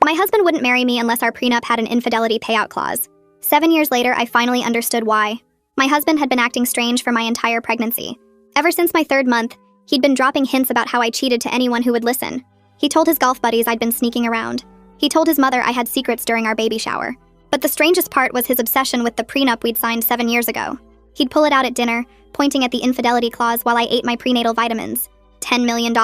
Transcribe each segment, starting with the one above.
My husband wouldn't marry me unless our prenup had an infidelity payout clause. 7 years later, I finally understood why. My husband had been acting strange for my entire pregnancy. Ever since my 3rd month, he'd been dropping hints about how I cheated to anyone who would listen. He told his golf buddies I'd been sneaking around. He told his mother I had secrets during our baby shower. But the strangest part was his obsession with the prenup we'd signed 7 years ago. He'd pull it out at dinner, pointing at the infidelity clause while I ate my prenatal vitamins. $10 million,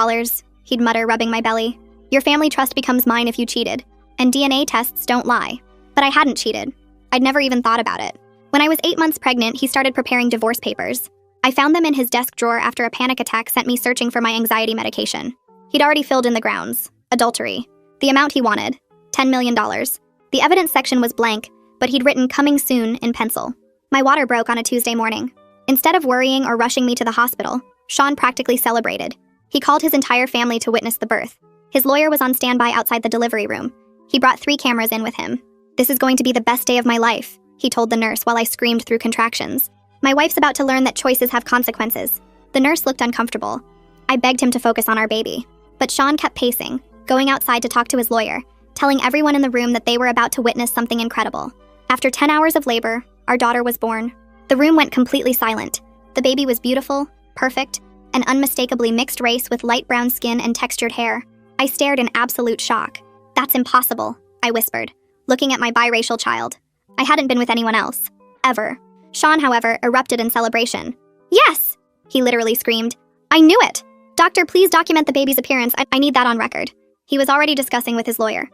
he'd mutter, rubbing my belly. Your family trust becomes mine if you cheated. And DNA tests don't lie. But I hadn't cheated. I'd never even thought about it. When I was 8 months pregnant, he started preparing divorce papers. I found them in his desk drawer after a panic attack sent me searching for my anxiety medication. He'd already filled in the grounds. Adultery. The amount he wanted. $10 million. The evidence section was blank, but he'd written "coming soon" in pencil. My water broke on a Tuesday morning. Instead of worrying or rushing me to the hospital, Sean practically celebrated. He called his entire family to witness the birth. His lawyer was on standby outside the delivery room. He brought 3 cameras in with him. "This is going to be the best day of my life," he told the nurse while I screamed through contractions. "My wife's about to learn that choices have consequences." The nurse looked uncomfortable. I begged him to focus on our baby. But Sean kept pacing, going outside to talk to his lawyer, telling everyone in the room that they were about to witness something incredible. After 10 hours of labor, our daughter was born. The room went completely silent. The baby was beautiful, perfect, and unmistakably mixed race with light brown skin and textured hair. I stared in absolute shock. "That's impossible," I whispered, looking at my biracial child. I hadn't been with anyone else. Ever. Sean, however, erupted in celebration. "Yes!" he literally screamed. "I knew it! Doctor, please document the baby's appearance. I need that on record." He was already discussing with his lawyer.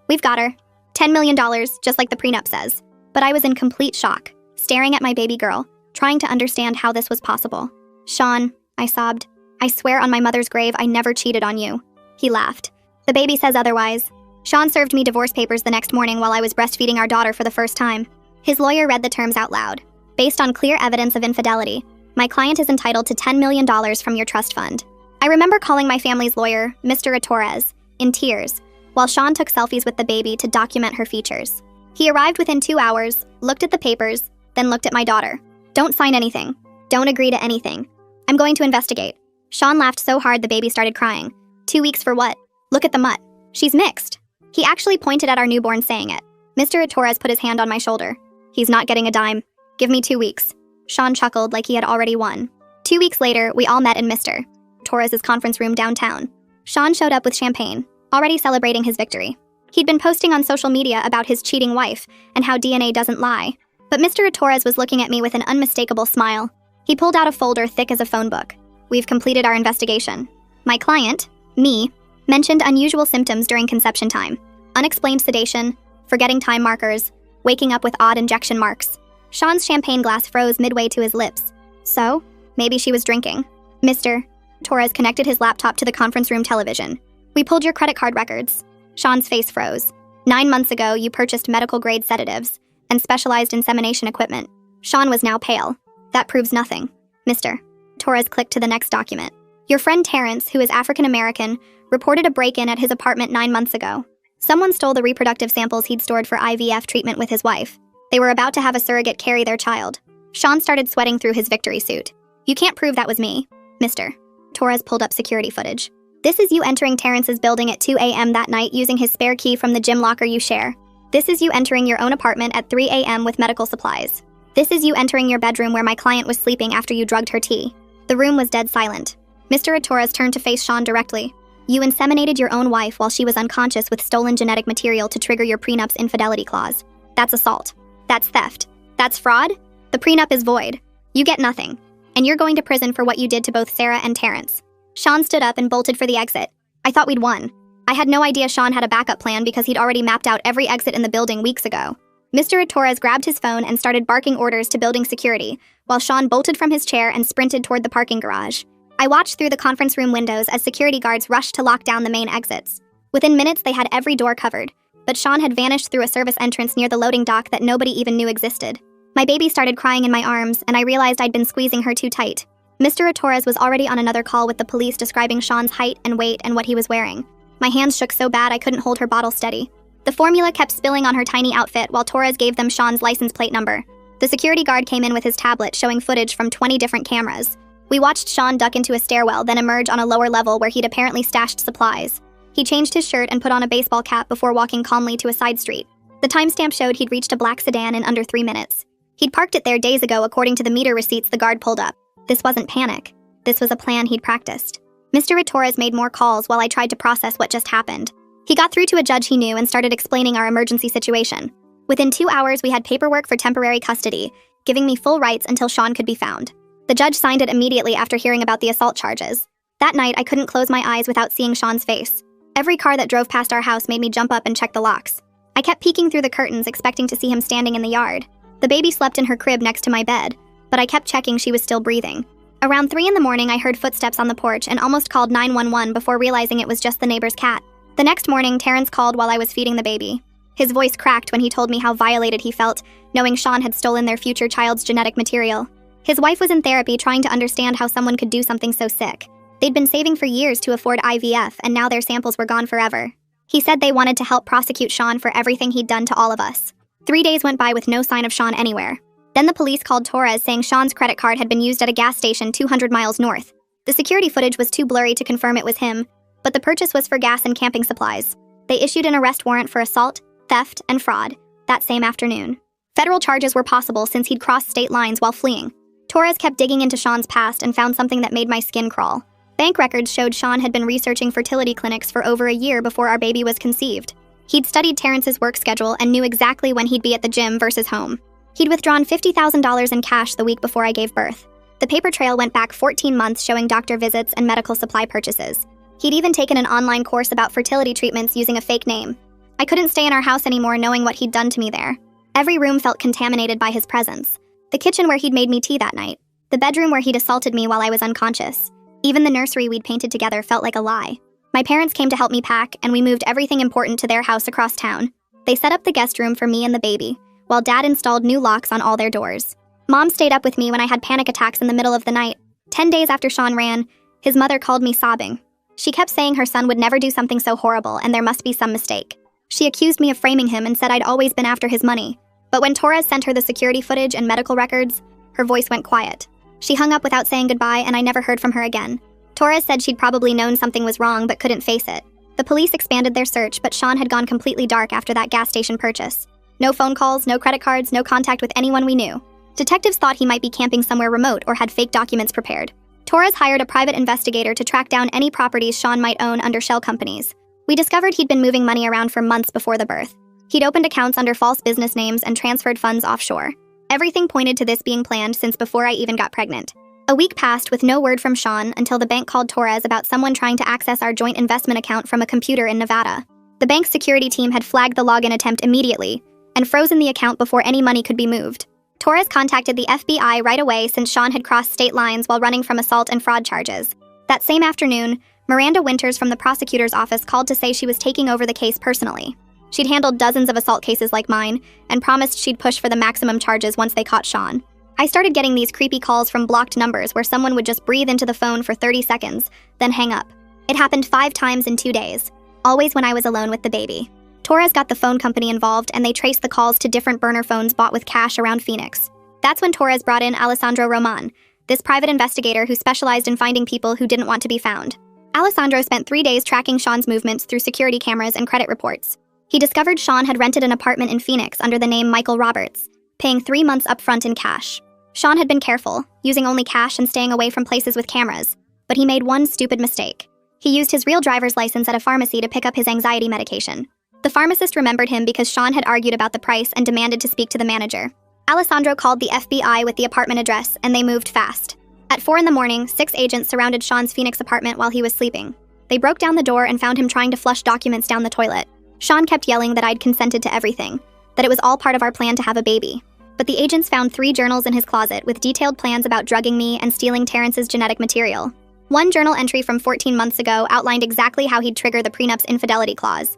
"We've got her. $10 million, just like the prenup says." But I was in complete shock, staring at my baby girl, trying to understand how this was possible. "Sean," I sobbed, "I swear on my mother's grave I never cheated on you." He laughed. "The baby says otherwise." Sean served me divorce papers the next morning while I was breastfeeding our daughter for the first time. His lawyer read the terms out loud. "Based on clear evidence of infidelity, my client is entitled to $10 million from your trust fund." I remember calling my family's lawyer, Mr. Torres, in tears, while Sean took selfies with the baby to document her features. He arrived within 2 hours, looked at the papers, then looked at my daughter. "Don't sign anything. Don't agree to anything. I'm going to investigate." Sean laughed so hard the baby started crying. 2 weeks for what? Look at the mutt. She's mixed." He actually pointed at our newborn saying it. Mr. Torres put his hand on my shoulder. "He's not getting a dime. Give me 2 weeks." Sean chuckled like he had already won. 2 weeks later, we all met in Mr. Torres' conference room downtown. Sean showed up with champagne, already celebrating his victory. He'd been posting on social media about his cheating wife and how DNA doesn't lie. But Mr. Torres was looking at me with an unmistakable smile. He pulled out a folder thick as a phone book. "We've completed our investigation. My client, me, mentioned unusual symptoms during conception time. Unexplained sedation, forgetting time markers, waking up with odd injection marks." Sean's champagne glass froze midway to his lips. "So, maybe she was drinking." Mr. Torres connected his laptop to the conference room television. "We pulled your credit card records." Sean's face froze. 9 months ago, you purchased medical-grade sedatives and specialized insemination equipment." Sean was now pale. "That proves nothing." Mr. Torres clicked to the next document. "Your friend Terrence, who is African-American, reported a break-in at his apartment 9 months ago. Someone stole the reproductive samples he'd stored for IVF treatment with his wife. They were about to have a surrogate carry their child." Sean started sweating through his victory suit. "You can't prove that was me." Mr. Torres pulled up security footage. "This is you entering Terrence's building at 2 a.m. that night using his spare key from the gym locker you share. This is you entering your own apartment at 3 a.m. with medical supplies. This is you entering your bedroom where my client was sleeping after you drugged her tea." The room was dead silent. Mr. Torres turned to face Sean directly. "You inseminated your own wife while she was unconscious with stolen genetic material to trigger your prenup's infidelity clause. That's assault. That's theft. That's fraud. The prenup is void. You get nothing. And you're going to prison for what you did to both Sarah and Terrence." Sean stood up and bolted for the exit. I thought we'd won. I had no idea Sean had a backup plan because he'd already mapped out every exit in the building weeks ago. Mr. Torres grabbed his phone and started barking orders to building security, while Sean bolted from his chair and sprinted toward the parking garage. I watched through the conference room windows as security guards rushed to lock down the main exits. Within minutes, they had every door covered, but Sean had vanished through a service entrance near the loading dock that nobody even knew existed. My baby started crying in my arms, and I realized I'd been squeezing her too tight. Mr. Torres was already on another call with the police describing Sean's height and weight and what he was wearing. My hands shook so bad I couldn't hold her bottle steady. The formula kept spilling on her tiny outfit while Torres gave them Sean's license plate number. The security guard came in with his tablet showing footage from 20 different cameras. We watched Sean duck into a stairwell, then emerge on a lower level where he'd apparently stashed supplies. He changed his shirt and put on a baseball cap before walking calmly to a side street. The timestamp showed he'd reached a black sedan in under 3 minutes. He'd parked it there days ago according to the meter receipts the guard pulled up. This wasn't panic. This was a plan he'd practiced. Mr. Torres made more calls while I tried to process what just happened. He got through to a judge he knew and started explaining our emergency situation. Within 2 hours, we had paperwork for temporary custody, giving me full rights until Sean could be found. The judge signed it immediately after hearing about the assault charges. That night, I couldn't close my eyes without seeing Sean's face. Every car that drove past our house made me jump up and check the locks. I kept peeking through the curtains, expecting to see him standing in the yard. The baby slept in her crib next to my bed, but I kept checking she was still breathing. Around 3 in the morning, I heard footsteps on the porch and almost called 911 before realizing it was just the neighbor's cat. The next morning, Terrence called while I was feeding the baby. His voice cracked when he told me how violated he felt, knowing Sean had stolen their future child's genetic material. His wife was in therapy trying to understand how someone could do something so sick. They'd been saving for years to afford IVF, and now their samples were gone forever. He said they wanted to help prosecute Sean for everything he'd done to all of us. 3 days went by with no sign of Sean anywhere. Then the police called Torres saying Sean's credit card had been used at a gas station 200 miles north. The security footage was too blurry to confirm it was him, but the purchase was for gas and camping supplies. They issued an arrest warrant for assault, theft, and fraud that same afternoon. Federal charges were possible since he'd crossed state lines while fleeing. Torres kept digging into Sean's past and found something that made my skin crawl. Bank records showed Sean had been researching fertility clinics for over a year before our baby was conceived. He'd studied Terrence's work schedule and knew exactly when he'd be at the gym versus home. He'd withdrawn $50,000 in cash the week before I gave birth. The paper trail went back 14 months showing doctor visits and medical supply purchases. He'd even taken an online course about fertility treatments using a fake name. I couldn't stay in our house anymore knowing what he'd done to me there. Every room felt contaminated by his presence. The kitchen where he'd made me tea that night. The bedroom where he'd assaulted me while I was unconscious. Even the nursery we'd painted together felt like a lie. My parents came to help me pack, and we moved everything important to their house across town. They set up the guest room for me and the baby, while Dad installed new locks on all their doors. Mom stayed up with me when I had panic attacks in the middle of the night. 10 days after Sean ran, his mother called me sobbing. She kept saying her son would never do something so horrible and there must be some mistake. She accused me of framing him and said I'd always been after his money. But when Torres sent her the security footage and medical records, her voice went quiet. She hung up without saying goodbye and I never heard from her again. Torres said she'd probably known something was wrong but couldn't face it. The police expanded their search, but Sean had gone completely dark after that gas station purchase. No phone calls, no credit cards, no contact with anyone we knew. Detectives thought he might be camping somewhere remote or had fake documents prepared. Torres hired a private investigator to track down any properties Sean might own under shell companies. We discovered he'd been moving money around for months before the birth. He'd opened accounts under false business names and transferred funds offshore. Everything pointed to this being planned since before I even got pregnant. A week passed with no word from Sean until the bank called Torres about someone trying to access our joint investment account from a computer in Nevada. The bank's security team had flagged the login attempt immediately and frozen the account before any money could be moved. Torres contacted the FBI right away since Sean had crossed state lines while running from assault and fraud charges. That same afternoon, Miranda Winters from the prosecutor's office called to say she was taking over the case personally. She'd handled dozens of assault cases like mine and promised she'd push for the maximum charges once they caught Sean. I started getting these creepy calls from blocked numbers where someone would just breathe into the phone for 30 seconds, then hang up. It happened 5 times in 2 days, always when I was alone with the baby. Torres got the phone company involved and they traced the calls to different burner phones bought with cash around Phoenix. That's when Torres brought in Alessandro Roman, this private investigator who specialized in finding people who didn't want to be found. Alessandro spent 3 days tracking Sean's movements through security cameras and credit reports. He discovered Sean had rented an apartment in Phoenix under the name Michael Roberts, paying 3 months upfront in cash. Sean had been careful, using only cash and staying away from places with cameras, but he made one stupid mistake. He used his real driver's license at a pharmacy to pick up his anxiety medication. The pharmacist remembered him because Sean had argued about the price and demanded to speak to the manager. Alessandro called the FBI with the apartment address, and they moved fast. At 4 in the morning, 6 agents surrounded Sean's Phoenix apartment while he was sleeping. They broke down the door and found him trying to flush documents down the toilet. Sean kept yelling that I'd consented to everything, that it was all part of our plan to have a baby. But the agents found 3 journals in his closet with detailed plans about drugging me and stealing Terrence's genetic material. One journal entry from 14 months ago outlined exactly how he'd trigger the prenup's infidelity clause.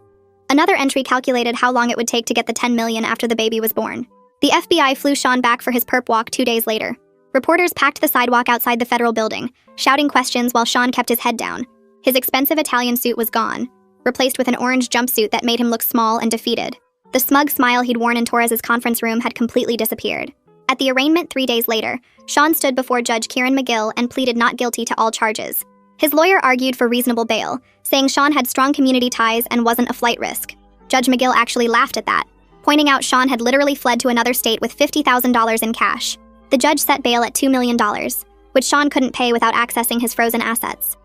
Another entry calculated how long it would take to get the $10 million after the baby was born. The FBI flew Sean back for his perp walk 2 days later. Reporters packed the sidewalk outside the federal building, shouting questions while Sean kept his head down. His expensive Italian suit was gone, replaced with an orange jumpsuit that made him look small and defeated. The smug smile he'd worn in Torres's conference room had completely disappeared. At the arraignment 3 days later, Sean stood before Judge Kieran McGill and pleaded not guilty to all charges. His lawyer argued for reasonable bail, saying Sean had strong community ties and wasn't a flight risk. Judge McGill actually laughed at that, pointing out Sean had literally fled to another state with $50,000 in cash. The judge set bail at $2 million, which Sean couldn't pay without accessing his frozen assets.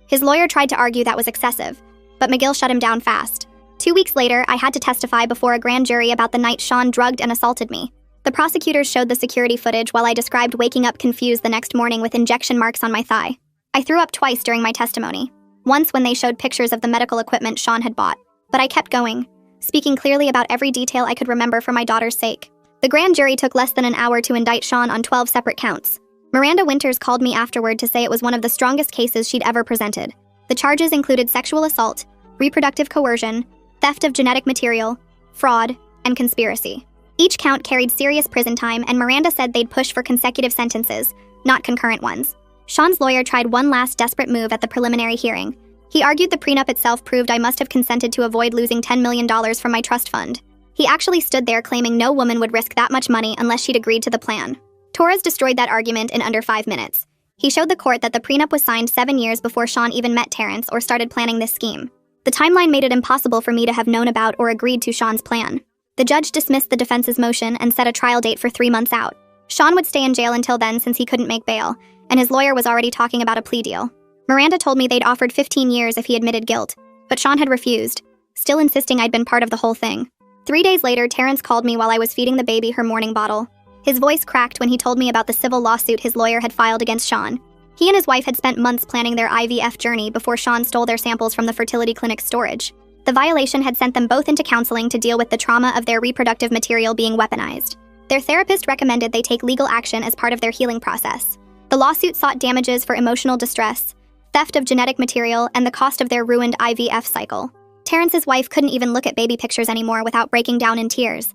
His lawyer tried to argue that was excessive, but McGill shut him down fast. 2 weeks later, I had to testify before a grand jury about the night Sean drugged and assaulted me. The prosecutors showed the security footage while I described waking up confused the next morning with injection marks on my thigh. I threw up twice during my testimony. Once when they showed pictures of the medical equipment Sean had bought. But I kept going, speaking clearly about every detail I could remember for my daughter's sake. The grand jury took less than an hour to indict Sean on 12 separate counts. Miranda Winters called me afterward to say it was one of the strongest cases she'd ever presented. The charges included sexual assault, reproductive coercion, theft of genetic material, fraud, and conspiracy. Each count carried serious prison time, and Miranda said they'd push for consecutive sentences, not concurrent ones. Sean's lawyer tried one last desperate move at the preliminary hearing. He argued the prenup itself proved I must have consented to avoid losing $10 million from my trust fund. He actually stood there claiming no woman would risk that much money unless she'd agreed to the plan. Torres destroyed that argument in under 5 minutes. He showed the court that the prenup was signed 7 years before Sean even met Terrence or started planning this scheme. The timeline made it impossible for me to have known about or agreed to Sean's plan. The judge dismissed the defense's motion and set a trial date for 3 months out. Sean would stay in jail until then since he couldn't make bail, and his lawyer was already talking about a plea deal. Miranda told me they'd offered 15 years if he admitted guilt, but Sean had refused, still insisting I'd been part of the whole thing. 3 days later, Terrence called me while I was feeding the baby her morning bottle. His voice cracked when he told me about the civil lawsuit his lawyer had filed against Sean. He and his wife had spent months planning their IVF journey before Sean stole their samples from the fertility clinic's storage. The violation had sent them both into counseling to deal with the trauma of their reproductive material being weaponized. Their therapist recommended they take legal action as part of their healing process. The lawsuit sought damages for emotional distress, theft of genetic material, and the cost of their ruined IVF cycle. Terrence's wife couldn't even look at baby pictures anymore without breaking down in tears.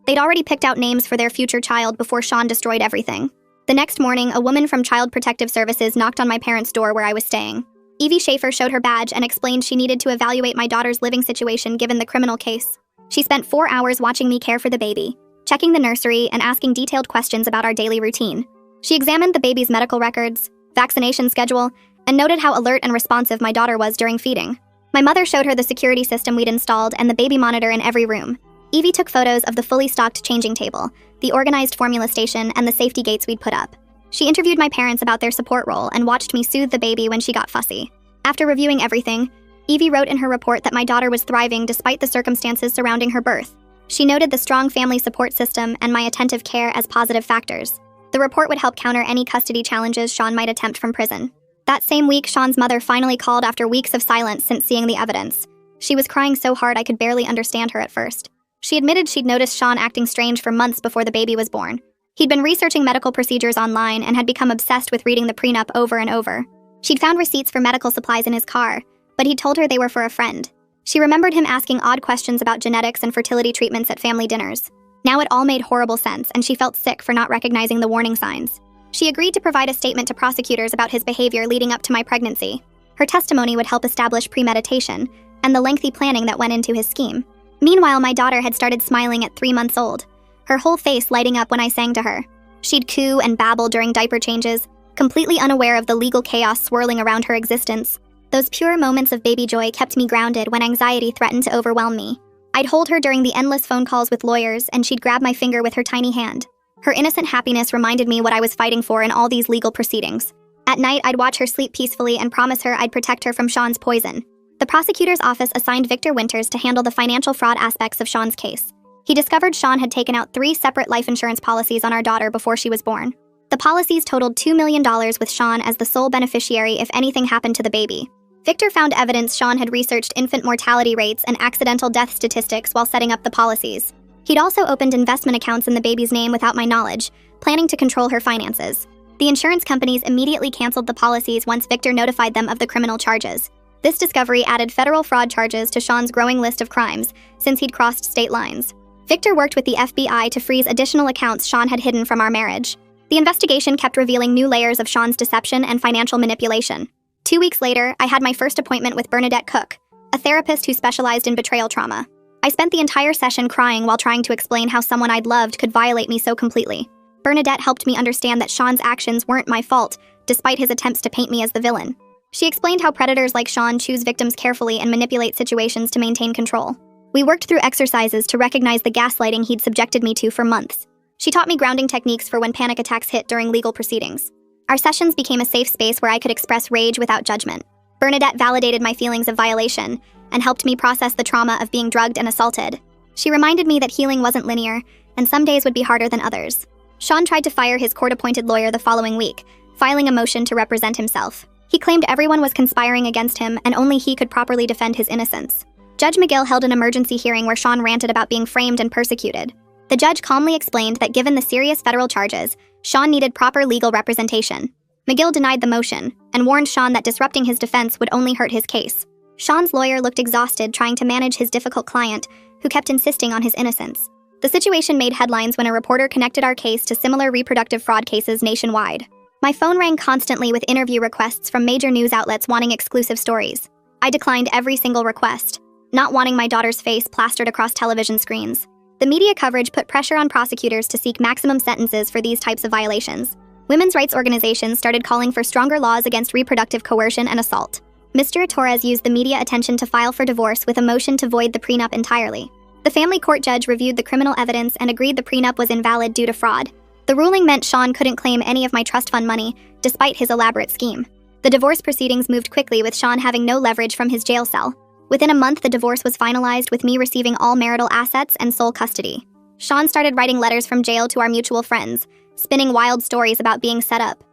They'd already picked out names for their future child before Sean destroyed everything. The next morning, a woman from Child Protective Services knocked on my parents' door where I was staying. Evie Schaefer showed her badge and explained she needed to evaluate my daughter's living situation given the criminal case. She spent 4 hours watching me care for the baby, checking the nursery, and asking detailed questions about our daily routine. She examined the baby's medical records, vaccination schedule, and noted how alert and responsive my daughter was during feeding. My mother showed her the security system we'd installed and the baby monitor in every room. Evie took photos of the fully stocked changing table, the organized formula station, and the safety gates we'd put up. She interviewed my parents about their support role and watched me soothe the baby when she got fussy. After reviewing everything, Evie wrote in her report that my daughter was thriving despite the circumstances surrounding her birth. She noted the strong family support system and my attentive care as positive factors. The report would help counter any custody challenges Sean might attempt from prison. That same week, Sean's mother finally called after weeks of silence since seeing the evidence. She was crying so hard I could barely understand her at first. She admitted she'd noticed Sean acting strange for months before the baby was born. He'd been researching medical procedures online and had become obsessed with reading the prenup over and over. She'd found receipts for medical supplies in his car, but he'd told her they were for a friend. She remembered him asking odd questions about genetics and fertility treatments at family dinners. Now it all made horrible sense, and she felt sick for not recognizing the warning signs. She agreed to provide a statement to prosecutors about his behavior leading up to my pregnancy. Her testimony would help establish premeditation and the lengthy planning that went into his scheme. Meanwhile, my daughter had started smiling at 3 months old, her whole face lighting up when I sang to her. She'd coo and babble during diaper changes, completely unaware of the legal chaos swirling around her existence. Those pure moments of baby joy kept me grounded when anxiety threatened to overwhelm me. I'd hold her during the endless phone calls with lawyers, and she'd grab my finger with her tiny hand. Her innocent happiness reminded me what I was fighting for in all these legal proceedings. At night, I'd watch her sleep peacefully and promise her I'd protect her from Sean's poison. The prosecutor's office assigned Victor Winters to handle the financial fraud aspects of Sean's case. He discovered Sean had taken out 3 separate life insurance policies on our daughter before she was born. The policies totaled $2 million with Sean as the sole beneficiary if anything happened to the baby. Victor found evidence Sean had researched infant mortality rates and accidental death statistics while setting up the policies. He'd also opened investment accounts in the baby's name without my knowledge, planning to control her finances. The insurance companies immediately canceled the policies once Victor notified them of the criminal charges. This discovery added federal fraud charges to Sean's growing list of crimes, since he'd crossed state lines. Victor worked with the FBI to freeze additional accounts Sean had hidden from our marriage. The investigation kept revealing new layers of Sean's deception and financial manipulation. 2 weeks later, I had my first appointment with Bernadette Cook, a therapist who specialized in betrayal trauma. I spent the entire session crying while trying to explain how someone I'd loved could violate me so completely. Bernadette helped me understand that Sean's actions weren't my fault, despite his attempts to paint me as the villain. She explained how predators like Sean choose victims carefully and manipulate situations to maintain control. We worked through exercises to recognize the gaslighting he'd subjected me to for months. She taught me grounding techniques for when panic attacks hit during legal proceedings. Our sessions became a safe space where I could express rage without judgment. Bernadette validated my feelings of violation and helped me process the trauma of being drugged and assaulted. She reminded me that healing wasn't linear, and some days would be harder than others. Sean tried to fire his court-appointed lawyer the following week, filing a motion to represent himself. He claimed everyone was conspiring against him and only he could properly defend his innocence. Judge McGill held an emergency hearing where Sean ranted about being framed and persecuted. The judge calmly explained that given the serious federal charges, Sean needed proper legal representation. McGill denied the motion and warned Sean that disrupting his defense would only hurt his case. Sean's lawyer looked exhausted trying to manage his difficult client, who kept insisting on his innocence. The situation made headlines when a reporter connected our case to similar reproductive fraud cases nationwide. My phone rang constantly with interview requests from major news outlets wanting exclusive stories. I declined every single request, not wanting my daughter's face plastered across television screens. The media coverage put pressure on prosecutors to seek maximum sentences for these types of violations. Women's rights organizations started calling for stronger laws against reproductive coercion and assault. Mr. Torres used the media attention to file for divorce with a motion to void the prenup entirely. The family court judge reviewed the criminal evidence and agreed the prenup was invalid due to fraud. The ruling meant Sean couldn't claim any of my trust fund money, despite his elaborate scheme. The divorce proceedings moved quickly with Sean having no leverage from his jail cell. Within a month, the divorce was finalized with me receiving all marital assets and sole custody. Sean started writing letters from jail to our mutual friends, spinning wild stories about being set up.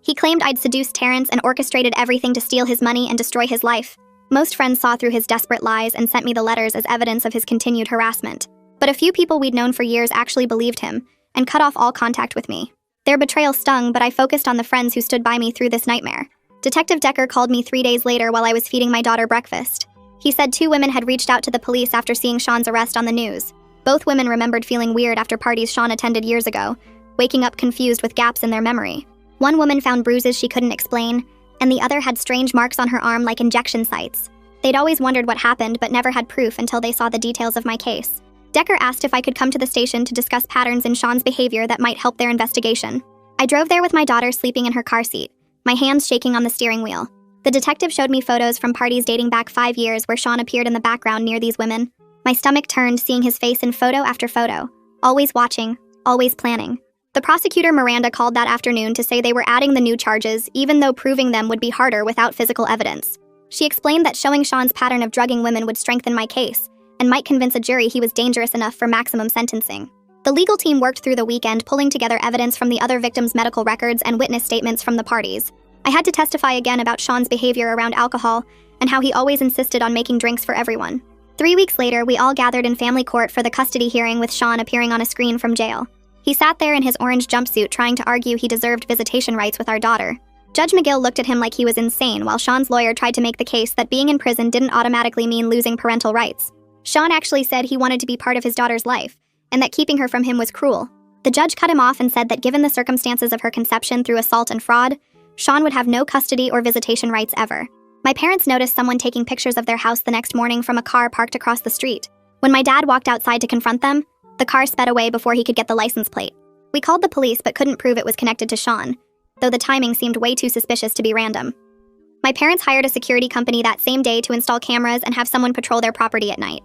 He claimed I'd seduced Terrence and orchestrated everything to steal his money and destroy his life. Most friends saw through his desperate lies and sent me the letters as evidence of his continued harassment. But a few people we'd known for years actually believed him and cut off all contact with me. Their betrayal stung, but I focused on the friends who stood by me through this nightmare. Detective Decker called me 3 days later while I was feeding my daughter breakfast. He said 2 women had reached out to the police after seeing Sean's arrest on the news. Both women remembered feeling weird after parties Sean attended years ago, waking up confused with gaps in their memory. One woman found bruises she couldn't explain, and the other had strange marks on her arm like injection sites. They'd always wondered what happened but never had proof until they saw the details of my case. Decker asked if I could come to the station to discuss patterns in Sean's behavior that might help their investigation. I drove there with my daughter sleeping in her car seat, my hands shaking on the steering wheel. The detective showed me photos from parties dating back 5 years where Sean appeared in the background near these women. My stomach turned seeing his face in photo after photo, always watching, always planning. The prosecutor Miranda called that afternoon to say they were adding the new charges, even though proving them would be harder without physical evidence. She explained that showing Sean's pattern of drugging women would strengthen my case, and might convince a jury he was dangerous enough for maximum sentencing. The legal team worked through the weekend pulling together evidence from the other victims' medical records and witness statements from the parties. I had to testify again about Sean's behavior around alcohol and how he always insisted on making drinks for everyone. 3 weeks later, we all gathered in family court for the custody hearing with Sean appearing on a screen from jail. He sat there in his orange jumpsuit trying to argue he deserved visitation rights with our daughter. Judge McGill looked at him like he was insane while Sean's lawyer tried to make the case that being in prison didn't automatically mean losing parental rights. Sean actually said he wanted to be part of his daughter's life, and that keeping her from him was cruel. The judge cut him off and said that given the circumstances of her conception through assault and fraud, Sean would have no custody or visitation rights ever. My parents noticed someone taking pictures of their house the next morning from a car parked across the street. When my dad walked outside to confront them, the car sped away before he could get the license plate. We called the police but couldn't prove it was connected to Sean, though the timing seemed way too suspicious to be random. My parents hired a security company that same day to install cameras and have someone patrol their property at night.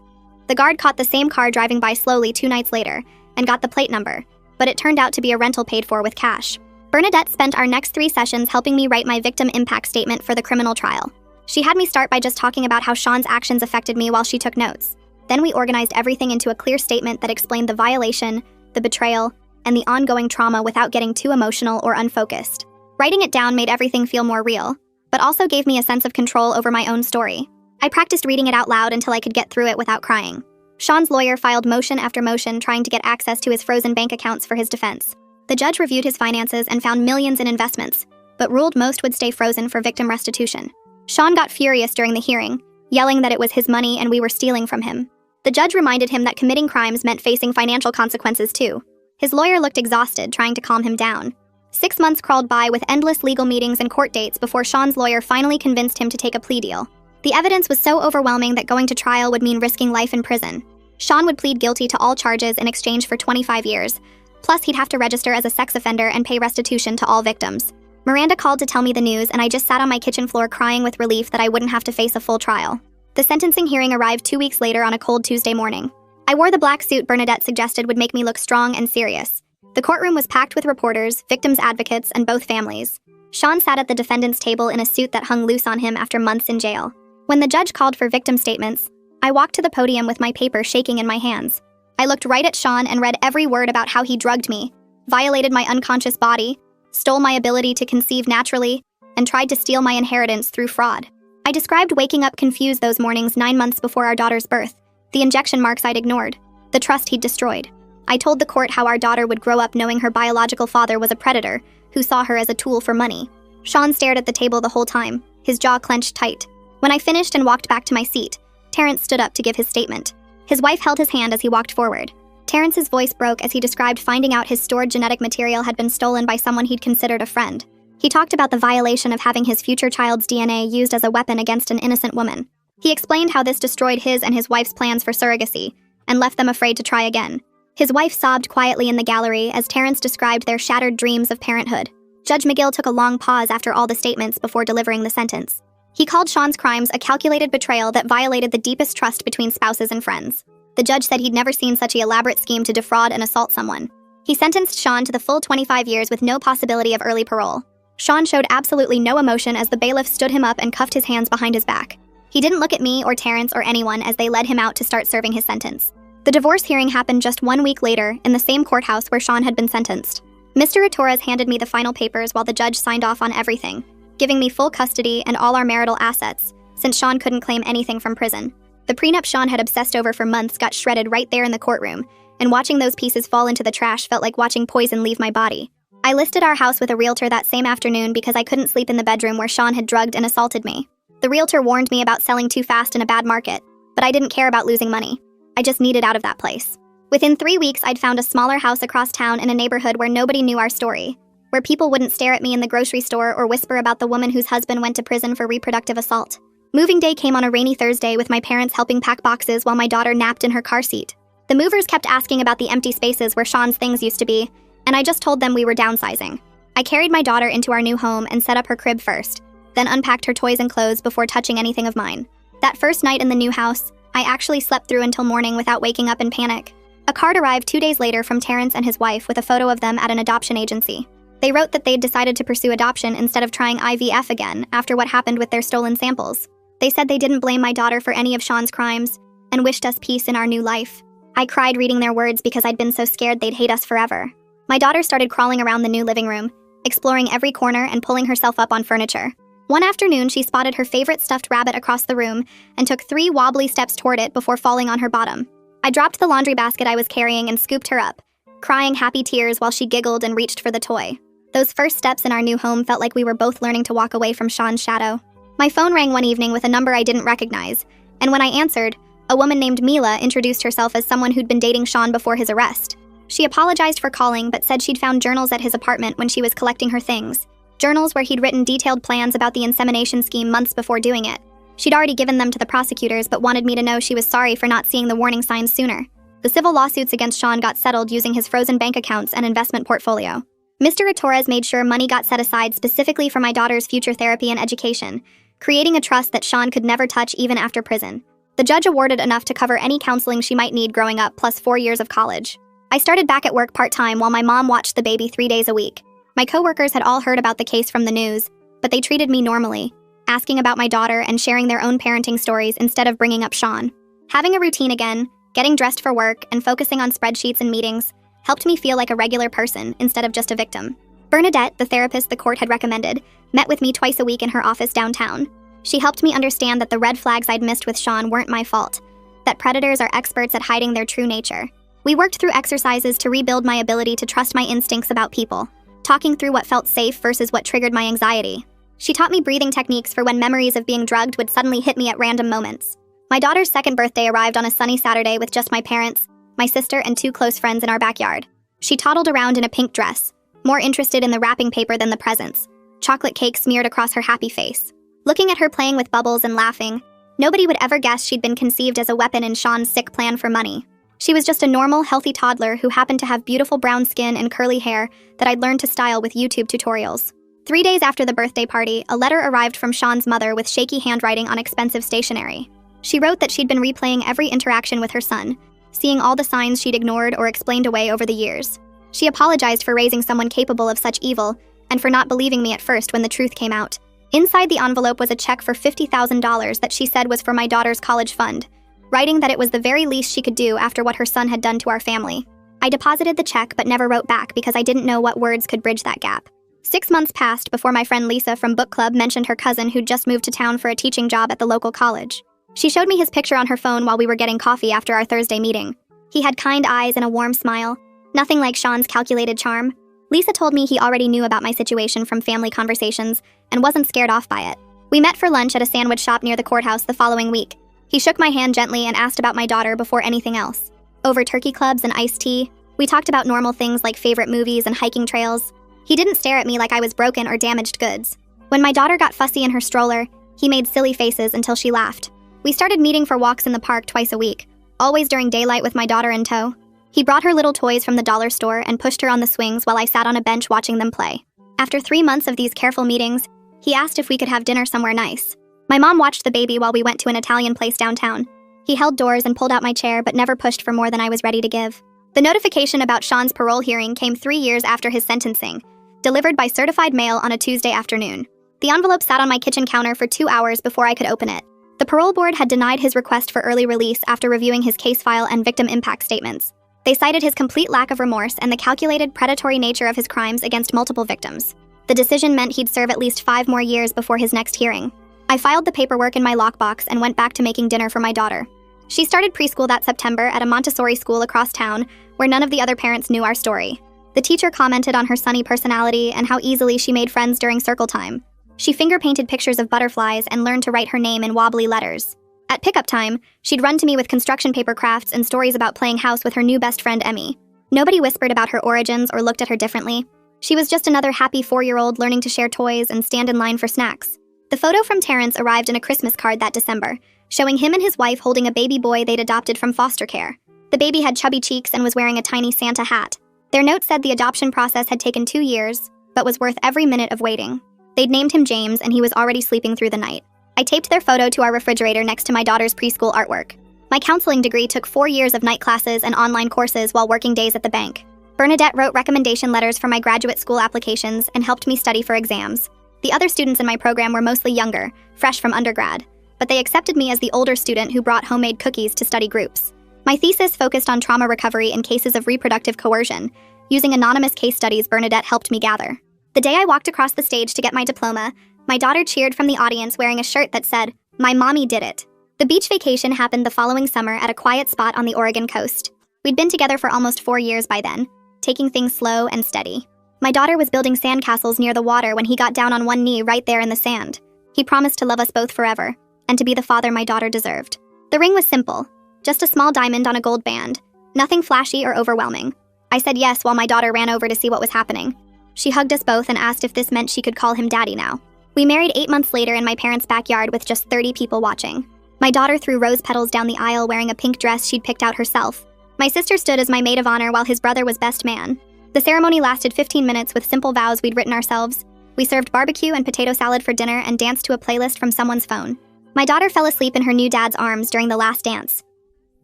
The guard caught the same car driving by slowly 2 nights later and got the plate number, but it turned out to be a rental paid for with cash. Bernadette spent our next 3 sessions helping me write my victim impact statement for the criminal trial. She had me start by just talking about how Sean's actions affected me while she took notes. Then we organized everything into a clear statement that explained the violation, the betrayal, and the ongoing trauma without getting too emotional or unfocused. Writing it down made everything feel more real, but also gave me a sense of control over my own story. I practiced reading it out loud until I could get through it without crying. Sean's lawyer filed motion after motion trying to get access to his frozen bank accounts for his defense. The judge reviewed his finances and found millions in investments, but ruled most would stay frozen for victim restitution. Sean got furious during the hearing, yelling that it was his money and we were stealing from him. The judge reminded him that committing crimes meant facing financial consequences too. His lawyer looked exhausted, trying to calm him down. 6 months crawled by with endless legal meetings and court dates before Sean's lawyer finally convinced him to take a plea deal. The evidence was so overwhelming that going to trial would mean risking life in prison. Sean would plead guilty to all charges in exchange for 25 years. Plus, he'd have to register as a sex offender and pay restitution to all victims. Miranda called to tell me the news, and I just sat on my kitchen floor crying with relief that I wouldn't have to face a full trial. The sentencing hearing arrived 2 weeks later on a cold Tuesday morning. I wore the black suit Bernadette suggested would make me look strong and serious. The courtroom was packed with reporters, victims' advocates, and both families. Sean sat at the defendant's table in a suit that hung loose on him after months in jail. When the judge called for victim statements, I walked to the podium with my paper shaking in my hands. I looked right at Sean and read every word about how he drugged me, violated my unconscious body, stole my ability to conceive naturally, and tried to steal my inheritance through fraud. I described waking up confused those mornings 9 months before our daughter's birth, the injection marks I'd ignored, the trust he'd destroyed. I told the court how our daughter would grow up knowing her biological father was a predator who saw her as a tool for money. Sean stared at the table the whole time, his jaw clenched tight. When I finished and walked back to my seat, Terrence stood up to give his statement. His wife held his hand as he walked forward. Terrence's voice broke as he described finding out his stored genetic material had been stolen by someone he'd considered a friend. He talked about the violation of having his future child's DNA used as a weapon against an innocent woman. He explained how this destroyed his and his wife's plans for surrogacy, and left them afraid to try again. His wife sobbed quietly in the gallery as Terrence described their shattered dreams of parenthood. Judge McGill took a long pause after all the statements before delivering the sentence. He called Sean's crimes a calculated betrayal that violated the deepest trust between spouses and friends. The judge said he'd never seen such an elaborate scheme to defraud and assault someone. He sentenced Sean to the full 25 years with no possibility of early parole. Sean showed absolutely no emotion as the bailiff stood him up and cuffed his hands behind his back. He didn't look at me or Terrence or anyone as they led him out to start serving his sentence. The divorce hearing happened just 1 week later in the same courthouse where Sean had been sentenced. Mr. Torres handed me the final papers while the judge signed off on everything, giving me full custody and all our marital assets, since Sean couldn't claim anything from prison. The prenup Sean had obsessed over for months got shredded right there in the courtroom, and watching those pieces fall into the trash felt like watching poison leave my body. I listed our house with a realtor that same afternoon because I couldn't sleep in the bedroom where Sean had drugged and assaulted me. The realtor warned me about selling too fast in a bad market, but I didn't care about losing money. I just needed out of that place. Within 3 weeks, I'd found a smaller house across town in a neighborhood where nobody knew our story, where people wouldn't stare at me in the grocery store or whisper about the woman whose husband went to prison for reproductive assault. Moving day came on a rainy Thursday with my parents helping pack boxes while my daughter napped in her car seat. The movers kept asking about the empty spaces where Sean's things used to be, and I just told them we were downsizing. I carried my daughter into our new home and set up her crib first, then unpacked her toys and clothes before touching anything of mine. That first night in the new house, I actually slept through until morning without waking up in panic. A card arrived 2 days later from Terrence and his wife with a photo of them at an adoption agency. They wrote that they'd decided to pursue adoption instead of trying IVF again after what happened with their stolen samples. They said they didn't blame my daughter for any of Sean's crimes and wished us peace in our new life. I cried reading their words because I'd been so scared they'd hate us forever. My daughter started crawling around the new living room, exploring every corner and pulling herself up on furniture. One afternoon, she spotted her favorite stuffed rabbit across the room and took 3 wobbly steps toward it before falling on her bottom. I dropped the laundry basket I was carrying and scooped her up, crying happy tears while she giggled and reached for the toy. Those first steps in our new home felt like we were both learning to walk away from Sean's shadow. My phone rang one evening with a number I didn't recognize, and when I answered, a woman named Mila introduced herself as someone who'd been dating Sean before his arrest. She apologized for calling but said she'd found journals at his apartment when she was collecting her things. Journals where he'd written detailed plans about the insemination scheme months before doing it. She'd already given them to the prosecutors but wanted me to know she was sorry for not seeing the warning signs sooner. The civil lawsuits against Sean got settled using his frozen bank accounts and investment portfolio. Mr. Torres made sure money got set aside specifically for my daughter's future therapy and education, creating a trust that Sean could never touch even after prison. The judge awarded enough to cover any counseling she might need growing up plus 4 years of college. I started back at work part-time while my mom watched the baby 3 days a week. My coworkers had all heard about the case from the news, but they treated me normally, asking about my daughter and sharing their own parenting stories instead of bringing up Sean. Having a routine again, getting dressed for work, and focusing on spreadsheets and meetings helped me feel like a regular person instead of just a victim. Bernadette, the therapist the court had recommended, met with me twice a week in her office downtown. She helped me understand that the red flags I'd missed with Sean weren't my fault, that predators are experts at hiding their true nature. We worked through exercises to rebuild my ability to trust my instincts about people, talking through what felt safe versus what triggered my anxiety. She taught me breathing techniques for when memories of being drugged would suddenly hit me at random moments. My daughter's second birthday arrived on a sunny Saturday with just my parents, my sister, and 2 close friends in our backyard. She toddled around in a pink dress, more interested in the wrapping paper than the presents, chocolate cake smeared across her happy face. Looking at her playing with bubbles and laughing, nobody would ever guess she'd been conceived as a weapon in Sean's sick plan for money. She was just a normal, healthy toddler who happened to have beautiful brown skin and curly hair that I'd learned to style with YouTube tutorials. 3 days after the birthday party, a letter arrived from Sean's mother with shaky handwriting on expensive stationery. She wrote that she'd been replaying every interaction with her son, seeing all the signs she'd ignored or explained away over the years. She apologized for raising someone capable of such evil, and for not believing me at first when the truth came out. Inside the envelope was a check for $50,000 that she said was for my daughter's college fund, writing that it was the very least she could do after what her son had done to our family. I deposited the check but never wrote back because I didn't know what words could bridge that gap. 6 months passed before my friend Lisa from book club mentioned her cousin who'd just moved to town for a teaching job at the local college. She showed me his picture on her phone while we were getting coffee after our Thursday meeting. He had kind eyes and a warm smile, nothing like Sean's calculated charm. Lisa told me he already knew about my situation from family conversations and wasn't scared off by it. We met for lunch at a sandwich shop near the courthouse the following week. He shook my hand gently and asked about my daughter before anything else. Over turkey clubs and iced tea, we talked about normal things like favorite movies and hiking trails. He didn't stare at me like I was broken or damaged goods. When my daughter got fussy in her stroller, he made silly faces until she laughed. We started meeting for walks in the park twice a week, always during daylight with my daughter in tow. He brought her little toys from the dollar store and pushed her on the swings while I sat on a bench watching them play. After 3 months of these careful meetings, he asked if we could have dinner somewhere nice. My mom watched the baby while we went to an Italian place downtown. He held doors and pulled out my chair but never pushed for more than I was ready to give. The notification about Sean's parole hearing came 3 years after his sentencing, delivered by certified mail on a Tuesday afternoon. The envelope sat on my kitchen counter for 2 hours before I could open it. The parole board had denied his request for early release after reviewing his case file and victim impact statements. They cited his complete lack of remorse and the calculated predatory nature of his crimes against multiple victims. The decision meant he'd serve at least 5 more years before his next hearing. I filed the paperwork in my lockbox and went back to making dinner for my daughter. She started preschool that September at a Montessori school across town where none of the other parents knew our story. The teacher commented on her sunny personality and how easily she made friends during circle time. She finger-painted pictures of butterflies and learned to write her name in wobbly letters. At pickup time, she'd run to me with construction paper crafts and stories about playing house with her new best friend Emmy. Nobody whispered about her origins or looked at her differently. She was just another happy 4-year-old learning to share toys and stand in line for snacks. The photo from Terrence arrived in a Christmas card that December, showing him and his wife holding a baby boy they'd adopted from foster care. The baby had chubby cheeks and was wearing a tiny Santa hat. Their note said the adoption process had taken 2 years, but was worth every minute of waiting. They'd named him James, and he was already sleeping through the night. I taped their photo to our refrigerator next to my daughter's preschool artwork. My counseling degree took 4 years of night classes and online courses while working days at the bank. Bernadette wrote recommendation letters for my graduate school applications and helped me study for exams. The other students in my program were mostly younger, fresh from undergrad, but they accepted me as the older student who brought homemade cookies to study groups. My thesis focused on trauma recovery in cases of reproductive coercion, using anonymous case studies Bernadette helped me gather. The day I walked across the stage to get my diploma, my daughter cheered from the audience wearing a shirt that said, "My mommy did it." The beach vacation happened the following summer at a quiet spot on the Oregon coast. We'd been together for almost 4 years by then, taking things slow and steady. My daughter was building sandcastles near the water when he got down on one knee right there in the sand. He promised to love us both forever, and to be the father my daughter deserved. The ring was simple, just a small diamond on a gold band, nothing flashy or overwhelming. I said yes while my daughter ran over to see what was happening. She hugged us both and asked if this meant she could call him daddy now. We married 8 months later in my parents' backyard with just 30 people watching. My daughter threw rose petals down the aisle wearing a pink dress she'd picked out herself. My sister stood as my maid of honor while his brother was best man. The ceremony lasted 15 minutes with simple vows we'd written ourselves. We served barbecue and potato salad for dinner and danced to a playlist from someone's phone. My daughter fell asleep in her new dad's arms during the last dance.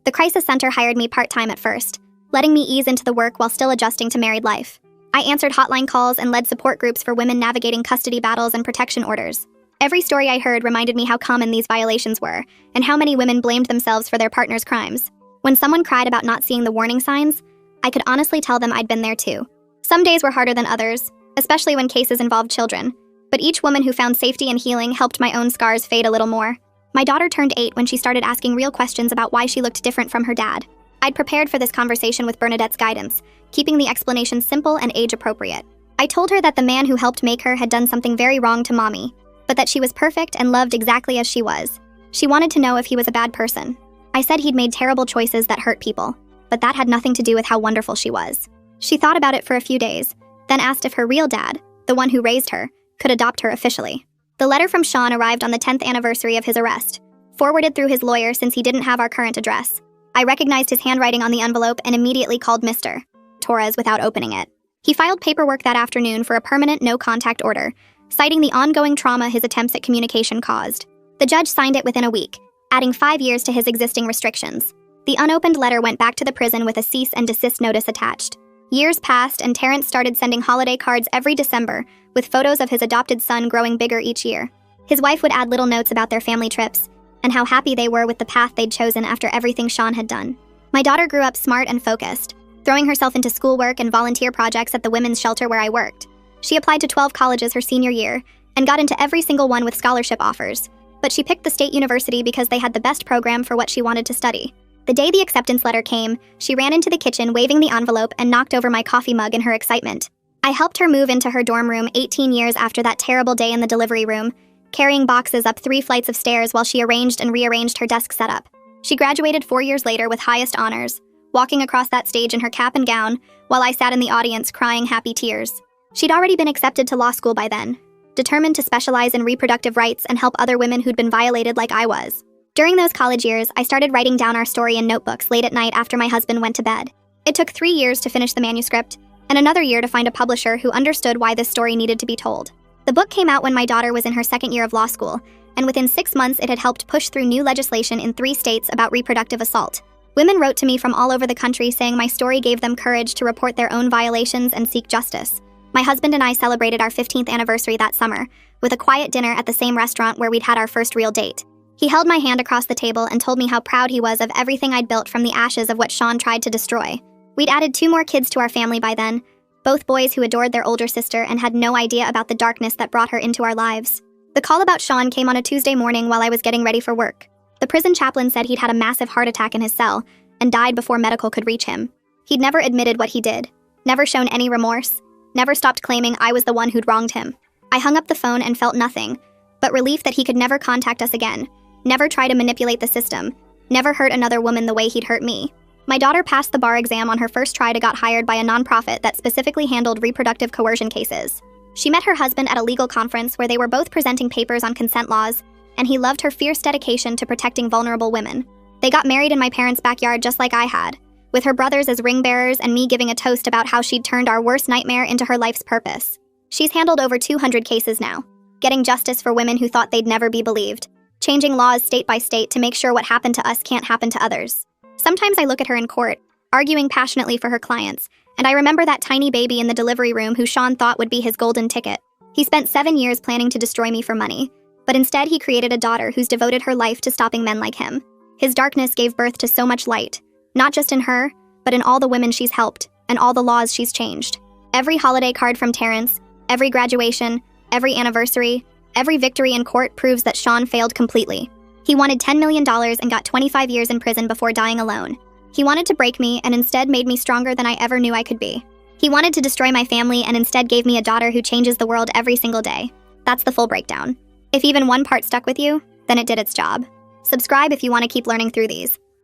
The crisis center hired me part-time at first, letting me ease into the work while still adjusting to married life. I answered hotline calls and led support groups for women navigating custody battles and protection orders. Every story I heard reminded me how common these violations were, and how many women blamed themselves for their partner's crimes. When someone cried about not seeing the warning signs, I could honestly tell them I'd been there too. Some days were harder than others, especially when cases involved children, but each woman who found safety and healing helped my own scars fade a little more. My daughter turned 8 when she started asking real questions about why she looked different from her dad. I'd prepared for this conversation with Bernadette's guidance, keeping the explanation simple and age-appropriate. I told her that the man who helped make her had done something very wrong to Mommy, but that she was perfect and loved exactly as she was. She wanted to know if he was a bad person. I said he'd made terrible choices that hurt people, but that had nothing to do with how wonderful she was. She thought about it for a few days, then asked if her real dad, the one who raised her, could adopt her officially. The letter from Sean arrived on the 10th anniversary of his arrest, forwarded through his lawyer since he didn't have our current address. I recognized his handwriting on the envelope and immediately called Mr. Torres without opening it. He filed paperwork that afternoon for a permanent no-contact order, citing the ongoing trauma his attempts at communication caused. The judge signed it within a week, adding 5 years to his existing restrictions. The unopened letter went back to the prison with a cease and desist notice attached. Years passed, and Terrence started sending holiday cards every December, with photos of his adopted son growing bigger each year. His wife would add little notes about their family trips, and how happy they were with the path they'd chosen after everything Sean had done. My daughter grew up smart and focused, throwing herself into schoolwork and volunteer projects at the women's shelter where I worked. She applied to 12 colleges her senior year, and got into every single one with scholarship offers, but she picked the state university because they had the best program for what she wanted to study. The day the acceptance letter came, she ran into the kitchen waving the envelope and knocked over my coffee mug in her excitement. I helped her move into her dorm room 18 years after that terrible day in the delivery room, carrying boxes up 3 flights of stairs while she arranged and rearranged her desk setup. She graduated 4 years later with highest honors, walking across that stage in her cap and gown, while I sat in the audience crying happy tears. She'd already been accepted to law school by then, determined to specialize in reproductive rights and help other women who'd been violated like I was. During those college years, I started writing down our story in notebooks late at night after my husband went to bed. It took 3 years to finish the manuscript, and another year to find a publisher who understood why this story needed to be told. The book came out when my daughter was in her 2nd year of law school, and within 6 months it had helped push through new legislation in 3 states about reproductive assault. Women wrote to me from all over the country saying my story gave them courage to report their own violations and seek justice. My husband and I celebrated our 15th anniversary that summer, with a quiet dinner at the same restaurant where we'd had our first real date. He held my hand across the table and told me how proud he was of everything I'd built from the ashes of what Sean tried to destroy. We'd added 2 more kids to our family by then, both boys who adored their older sister and had no idea about the darkness that brought her into our lives. The call about Sean came on a Tuesday morning while I was getting ready for work. The prison chaplain said he'd had a massive heart attack in his cell and died before medical could reach him. He'd never admitted what he did, never shown any remorse, never stopped claiming I was the one who'd wronged him. I hung up the phone and felt nothing, but relief that he could never contact us again, never try to manipulate the system, never hurt another woman the way he'd hurt me. My daughter passed the bar exam on her first try and got hired by a nonprofit that specifically handled reproductive coercion cases. She met her husband at a legal conference where they were both presenting papers on consent laws, and he loved her fierce dedication to protecting vulnerable women. They got married in my parents' backyard just like I had, with her brothers as ring bearers and me giving a toast about how she'd turned our worst nightmare into her life's purpose. She's handled over 200 cases now, getting justice for women who thought they'd never be believed, changing laws state by state to make sure what happened to us can't happen to others. Sometimes I look at her in court, arguing passionately for her clients, and I remember that tiny baby in the delivery room who Sean thought would be his golden ticket. He spent 7 years planning to destroy me for money, but instead he created a daughter who's devoted her life to stopping men like him. His darkness gave birth to so much light, not just in her, but in all the women she's helped, and all the laws she's changed. Every holiday card from Terrence, every graduation, every anniversary, every victory in court proves that Sean failed completely. He wanted $10 million and got 25 years in prison before dying alone. He wanted to break me and instead made me stronger than I ever knew I could be. He wanted to destroy my family and instead gave me a daughter who changes the world every single day. That's the full breakdown. If even one part stuck with you, then it did its job. Subscribe if you want to keep learning through these.